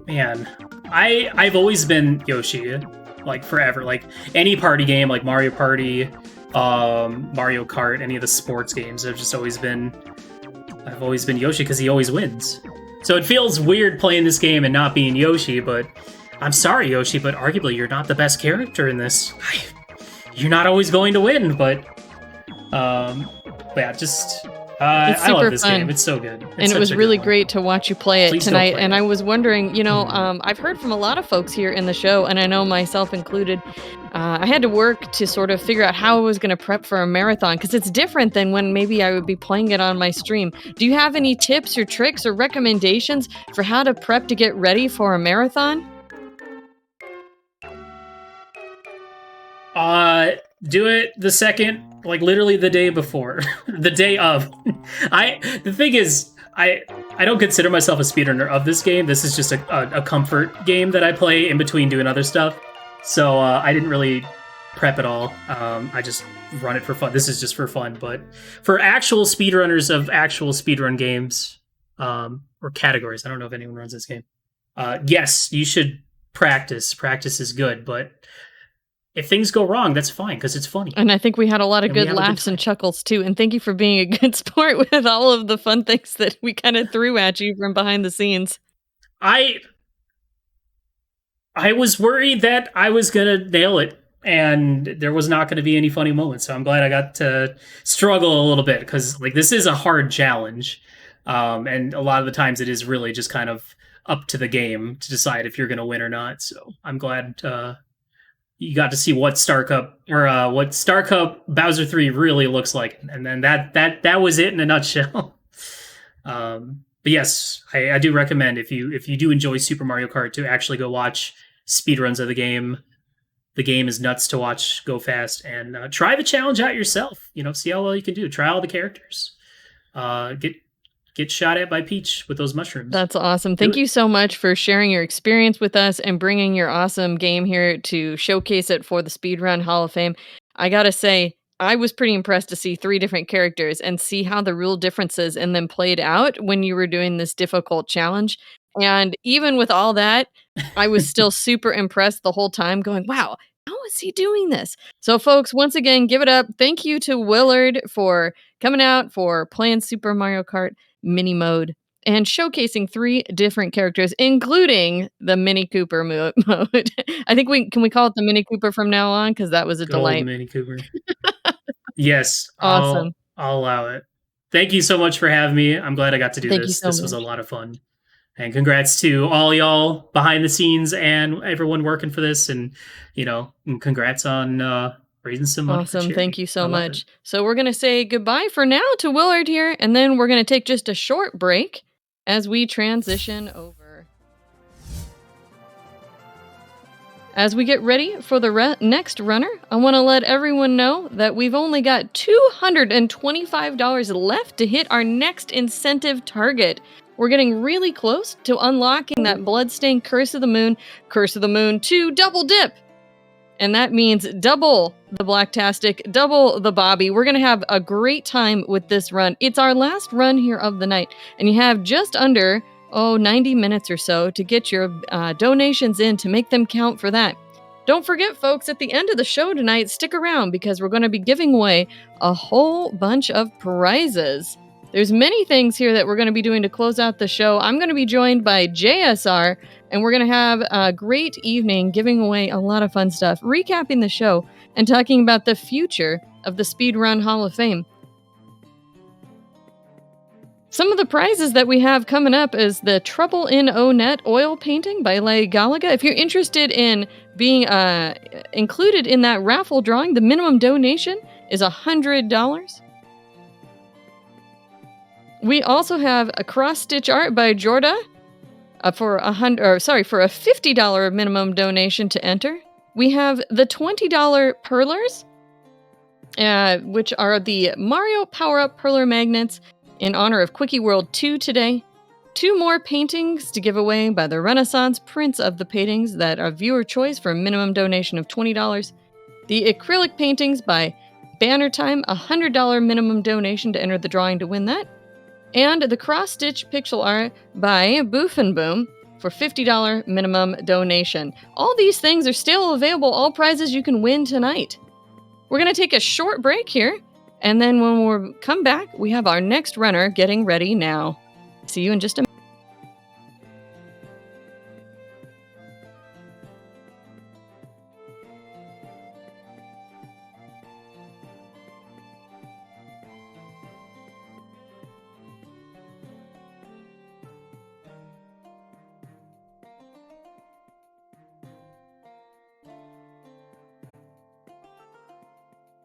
Man, I've always been Yoshi, like forever. Like any party game, like Mario Party, Mario Kart, any of the sports games, I've always been Yoshi because he always wins. So it feels weird playing this game and not being Yoshi, but I'm sorry, Yoshi, but arguably you're not the best character in this. You're not always going to win, but yeah, just It's I love super this fun. game. It's so good. It's And it such was a good really one. great to watch you play it Please go tonight. play And it. I was wondering, I've heard from a lot of folks here in the show, and I know myself included. I had to work to sort of figure out how I was going to prep for a marathon because it's different than when maybe I would be playing it on my stream. Do you have any tips or tricks or recommendations for how to prep to get ready for a marathon? Do it the second, like literally the day before, the day of. The thing is, I don't consider myself a speedrunner of this game. This is just a comfort game that I play in between doing other stuff. So I didn't really prep at all. I just run it for fun. This is just for fun. But for actual speedrunners of actual speedrun games, or categories, I don't know if anyone runs this game. Yes, you should practice. Practice is good, but if things go wrong, that's fine because it's funny. And I think we had a lot of And we good have a good laughs and time. chuckles too. And thank you for being a good sport with all of the fun things that we kind of threw at you from behind the scenes. I was worried that I was gonna nail it and there was not gonna be any funny moments. So I'm glad I got to struggle a little bit because like this is a hard challenge, and a lot of the times it is really just kind of up to the game to decide if you're gonna win or not. So I'm glad you got to see what Star Cup or what Star Cup Bowser 3 really looks like, and then that was it in a nutshell. But yes, I do recommend if you do enjoy Super Mario Kart to actually go watch speedruns of the game. The game is nuts to watch, go fast, and try the challenge out yourself. See how well you can do. Try all the characters. Get shot at by Peach with those mushrooms. That's awesome. Thank you so much for sharing your experience with us and bringing your awesome game here to showcase it for the Speedrun Hall of Fame. I gotta say, I was pretty impressed to see 3 different characters and see how the real differences in them played out when you were doing this difficult challenge. And even with all that, I was still super impressed the whole time going, wow, how is he doing this? So folks, once again, give it up. Thank you to Willard for coming out for playing Super Mario Kart mini mode and showcasing 3 different characters, including the Mini Cooper mode. I think can we call it the Mini Cooper from now on? Because that was a Good old delight. Mini Cooper. Yes, Awesome. I'll allow it. Thank you so much for having me. I'm glad I got to do Thank you this. so This was a much. lot of fun. And congrats to all y'all behind the scenes and everyone working for this. And, and congrats on raising some money for Awesome. charity. Thank you I so love much. it. So we're going to say goodbye for now to Willard here, and then we're going to take just a short break as we transition over. As we get ready for the next runner, I want to let everyone know that we've only got $225 left to hit our next incentive target. We're getting really close to unlocking that Bloodstained Curse of the Moon 2 double dip. And that means double the Blacktastic, double the Bobby. We're going to have a great time with this run. It's our last run here of the night, and you have just under 90 minutes or so to get your donations in to make them count for that. Don't forget, folks, at the end of the show tonight, stick around because we're going to be giving away a whole bunch of prizes. There's many things here that we're going to be doing to close out the show. I'm going to be joined by JSR, and we're going to have a great evening giving away a lot of fun stuff, recapping the show, and talking about the future of the Speedrun Hall of Fame. Some of the prizes that we have coming up is the Trouble in O-Net oil painting by Leigh Gallagher. If you're interested in being included in that raffle drawing, the minimum donation is $100. We also have a cross-stitch art by Jorda for a $50 minimum donation to enter. We have the $20 Perlers, which are the Mario Power-Up Perler Magnets in honor of Quickie World 2 today. 2 more paintings to give away by the Renaissance prints of the paintings that are viewer choice for a minimum donation of $20. The acrylic paintings by Banner Time, $100 minimum donation to enter the drawing to win that. And the cross-stitch pixel art by Boof and Boom for $50 minimum donation. All these things are still available, all prizes you can win tonight. We're going to take a short break here, and then when we come back, we have our next runner getting ready now. See you in just a minute.